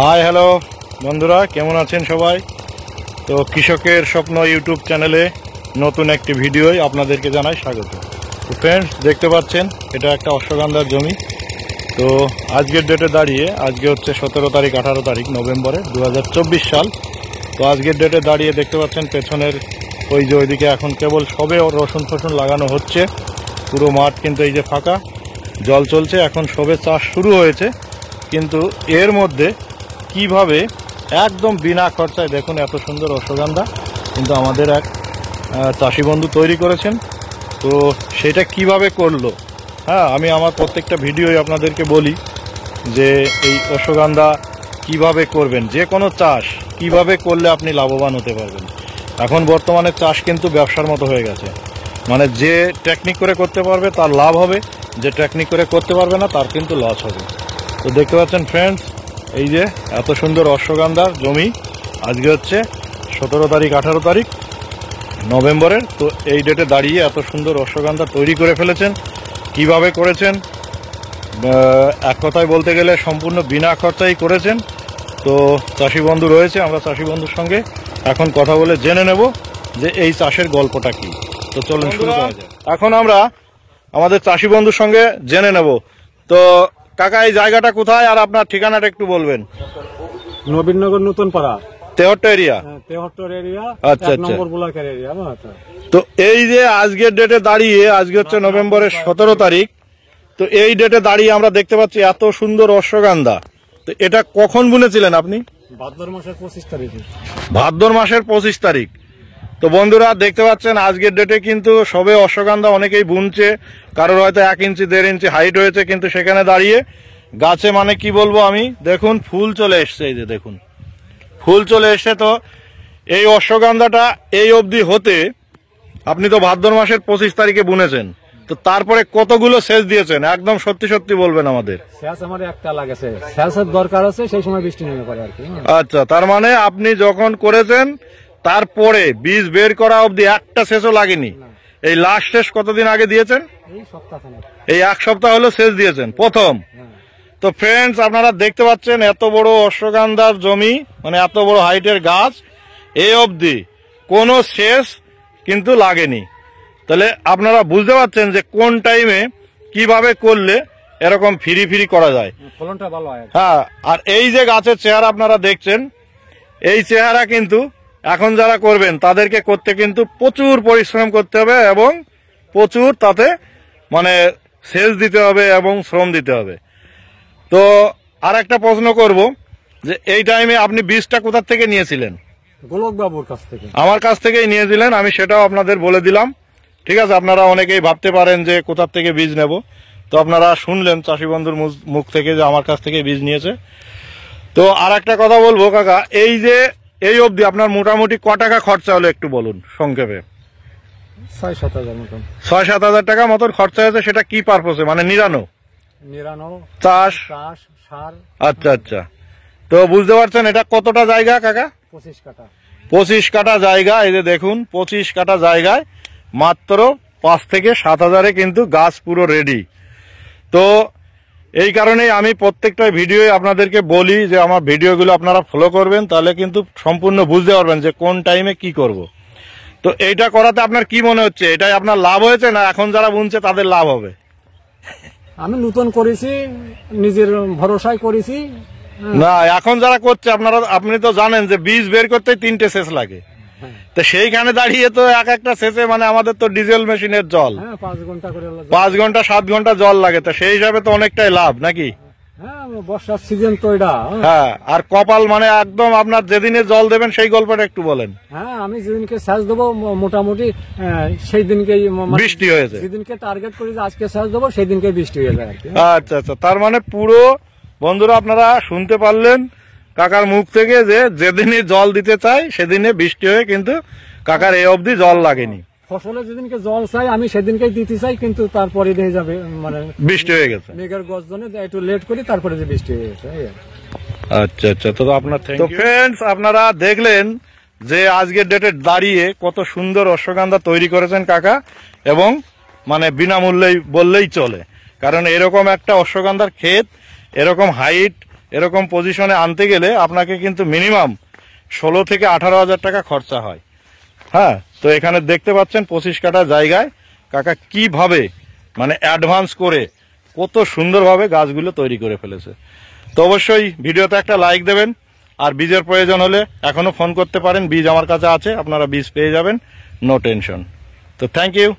Hi hello বন্ধুরা, কেমন আছেন সবাই? তো কৃষকের স্বপ্ন ইউটিউব চ্যানেলে নতুন একটি ভিডিওয় আপনাদেরকে জানাই স্বাগত। তো ফ্রেন্ডস, দেখতে পাচ্ছেন এটা একটা অশ্বগন্ধার জমি। তো আজকের ডেটে দাঁড়িয়ে, আজকে হচ্ছে 17 তারিখ 18 তারিখ নভেম্বরের 2024 সাল। তো আজকের ডেটে দাঁড়িয়ে দেখতে পাচ্ছেন পেছনের ওই যে ওইদিকে এখন কেবল সবে রসুন ফসুন লাগানো হচ্ছে। পুরো মাঠ কিন্তু এই যে ফাঁকা, জল চলছে, এখন সবে চাষ শুরু হয়েছে। কিন্তু এর মধ্যে কিভাবে একদম বিনা খরচায় দেখুন এত সুন্দর অশ্বগন্ধা কিন্তু আমাদের এক চাষি বন্ধু তৈরি করেছেন। তো সেটা কিভাবে করলো, আমি আমার প্রত্যেকটা ভিডিওই আপনাদেরকে বলি যে এই অশ্বগন্ধা কিভাবে করবেন, যে কোনো চাষ কিভাবে করলে আপনি লাভবান হতে পারবেন। এখন বর্তমানে চাষ কিন্তু ব্যবসার মতো হয়ে গেছে, মানে যে টেকনিক করে করতে পারবে তার লাভ হবে, যে টেকনিক করে করতে পারবে না তার কিন্তু লস হবে। তো দেখতে পাচ্ছেন ফ্রেন্ডস, এই যে এত সুন্দর অশ্বগন্ধার জমি, আজকে হচ্ছে 17 তারিখ 18 তারিখ নভেম্বরের। তো এই ডেটে দাঁড়িয়ে এত সুন্দর অশ্বগন্ধা তৈরি করে ফেলেছেন। কিভাবে করেছেন, এক কথায় বলতে গেলে সম্পূর্ণ বিনা খরচাই করেছেন। তো চাষি বন্ধু রয়েছে, আমরা চাষি বন্ধুর সঙ্গে এখন কথা বলে জেনে নেব যে এই চাষের গল্পটা কি। তো চলুন শুরু করা যায়। এখন আমরা আমাদের চাষি বন্ধুর সঙ্গে জেনে নেব। তো কাকা, এই জায়গাটা কোথায় আর আপনার ঠিকানাটা একটু বলবেন? নবীনগর নতুন পাড়া, তেহট্ট এরিয়া। তেহট্টর এরিয়া, আচ্ছা আচ্ছা। নম্বর ব্লকের এরিয়া। তো এই যে আজকের ডেটে দাঁড়িয়ে, আজকে হচ্ছে নভেম্বরের 17 তারিখ, তো এই ডেটে দাঁড়িয়ে আমরা দেখতে পাচ্ছি এত সুন্দর অশ্বগন্ধা। তো এটা কখন বুনেছিলেন আপনি? ভাদ্র মাসের 25 তারিখে। ভাদ্র মাসের 25 তারিখ। তো বন্ধুরা দেখতে পাচ্ছেন আজকের ডেটে কিন্তু সবে অশ্বগন্ধা অনেকেই বুনছে, কারোর হয়তো 1 ইঞ্চি 1.5 ইঞ্চি হাইট হয়েছে, কিন্তু সেখানে দাঁড়িয়ে গাছে মানে কি বলবো আমি, দেখুন ফুল চলে এসছে। এই যে দেখুন ফুল চলে এসছে। তো এই অশ্বগন্ধাটা এই অবধি হতে আপনি তো ভাদ্র মাসের 25 তারিখে বুনেছেন, তো তারপরে কতগুলো সেচ দিয়েছেন একদম সত্যি সত্যি বলবেন আমাদের? সেচ আমার একটা লাগেছে, সেচের দরকার আছে, সেই সময় বৃষ্টি নেমে পড়ে আর কি। আচ্ছা, তার মানে আপনি যখন করেছেন তারপরে বীজ বের করা অবধি একটা সেচও লাগেনি। এই লাস্ট শেষ কতদিন আগে দিয়েছেন? এই সপ্তাহখানেক, এই 1 সপ্তাহ হলো সেচ দিয়েছেন প্রথম। তো ফ্রেন্ডস, আপনারা দেখতে পাচ্ছেন এত বড় অশ্বগন্ধার জমি, মানে এত বড় হাইটের গাছ, এই অবধি কোনো সেচ কিন্তু লাগেনি। তাহলে আপনারা বুঝতে পারছেন যে কোন টাইমে কিভাবে করলে এরকম ফ্রি ফ্রি করা যায়, ফলনটা ভালো হয়। আর এই যে গাছের চেহারা আপনারা দেখছেন, এই চেহারা কিন্তু এখন যারা করবেন তাদেরকে করতে কিন্তু প্রচুর পরিশ্রম করতে হবে এবং প্রচুর তাতে মানে সেচ দিতে হবে এবং শ্রম দিতে হবে। তো আর একটা প্রশ্ন করব যে এই টাইমে আপনি বীজটা কোথা থেকে নিয়েছিলেন? গোলক বাবুর কাছ থেকে। আমার কাছ থেকেই নিয়েছিলেন, আমি সেটাও আপনাদের বলে দিলাম। ঠিক আছে, আপনারা অনেকেই ভাবতে পারেন যে কোথা থেকে বীজ নেব। তো আপনারা শুনলেন চাষি বন্ধুর মুখ থেকে যে আমার কাছ থেকে বীজ নিয়েছে। তো আর একটা কথা বলবো কাকা, এই যে এই অবধি আপনার মোটামুটি ক টাকা খরচা হলো একটু বলুন সংক্ষেপে। 6-7 হাজার মতন। 6-7 হাজার টাকা মতন খরচা হয়েছে। সেটা কি পারপোসে, মানে নিরানো চাষ সার? আচ্ছা আচ্ছা। তো বুঝতে পারছেন এটা কতটা জায়গা কাকা? 25 কাঠা। 25 কাঠা জায়গা। এই যে দেখুন 25 কাঠা জায়গায় মাত্র 5 থেকে 7 হাজারে কিন্তু গাছ পুরো রেডি। তো এই কারণেই আমি প্রত্যেকটা ভিডিও আপনাদেরকে বলি যে আমার ভিডিওগুলো আপনারা ফলো করবেন, তাহলে কিন্তু সম্পূর্ণ বুঝতে পারবেন যে কোন টাইমে কি করব। তো এইটা করাতে আপনার কি মনে হচ্ছে, এটাই আপনার লাভ হয়েছে না এখন যারা বুনছে তাদের লাভ হবে? আমি নতুন করেছি, নিজের ভরসায় করেছি। না, এখন যারা করছে আপনি তো জানেন যে বীজ বের করতে 3টে সেচ লাগে। তো সেইখানে দাঁড়িয়ে তো একটা সেচে মানে আমাদের তো ডিজেল মেশিনের জল 5 ঘন্টা করে, 5 ঘন্টা 7 ঘন্টা জল লাগে। তো সেই হিসাবে তো অনেকটাই লাভ নাকি? বর্ষার সিজন তো এটা। আর কপাল মানে একদম আপনার যেদিনে জল দেবেন সেই গল্পটা একটু বলেন। আমি যেদিনকে সেচ দেবো মোটামুটি সেই দিনকেই বৃষ্টি হয়েছে। যেদিনকে টার্গেট করি যে আজকে সেচ দেবো সেই দিনকে বৃষ্টি হয়ে যায় আর কি। আচ্ছা আচ্ছা, তার মানে পুরো বন্ধুরা আপনারা শুনতে পারলেন কাকার মুখ থেকে যে যেদিনে জল দিতে চাই সেদিনে বৃষ্টি হয়ে কিন্তু কাকার এই অবধি জল লাগেনি। ফসলে যেদিনকে জল চাই আমি সেদিনকেই দিতে চাই, কিন্তু তারপরে দিয়ে যাবে মানে বৃষ্টি হয়ে গেছে, মেঘের গর্জনে একটু লেট করি, তারপরে যে বৃষ্টি হয়ে গেছে। আচ্ছা আচ্ছা। তো আপনার তো ফ্রেন্ডস, আপনারা দেখলেন যে আজকের ডেটে দাঁড়িয়ে কত সুন্দর অশ্বগন্ধা তৈরি করেছেন কাকা, এবং মানে বিনামূল্যেই বললেই চলে। কারণ এরকম একটা অশ্বগন্ধার ক্ষেত, এরকম হাইট এরকম পজিশনে আনতে গেলে আপনাকে কিন্তু মিনিমাম 16 থেকে 18,000 টাকা খরচা হয়। হ্যাঁ, তো এখানে দেখতে পাচ্ছেন 25 কাঠা জায়গায় কাকা কিভাবে মানে অ্যাডভান্স করে কত সুন্দরভাবে গাছগুলো তৈরি করে ফেলেছে। তো অবশ্যই ভিডিওতে একটা লাইক দেবেন, আর বীজের প্রয়োজন হলে এখনো ফোন করতে পারেন, বীজ আমার কাছে আছে, আপনারা বীজ পেয়ে যাবেন, নো টেনশন। তো থ্যাংক ইউ।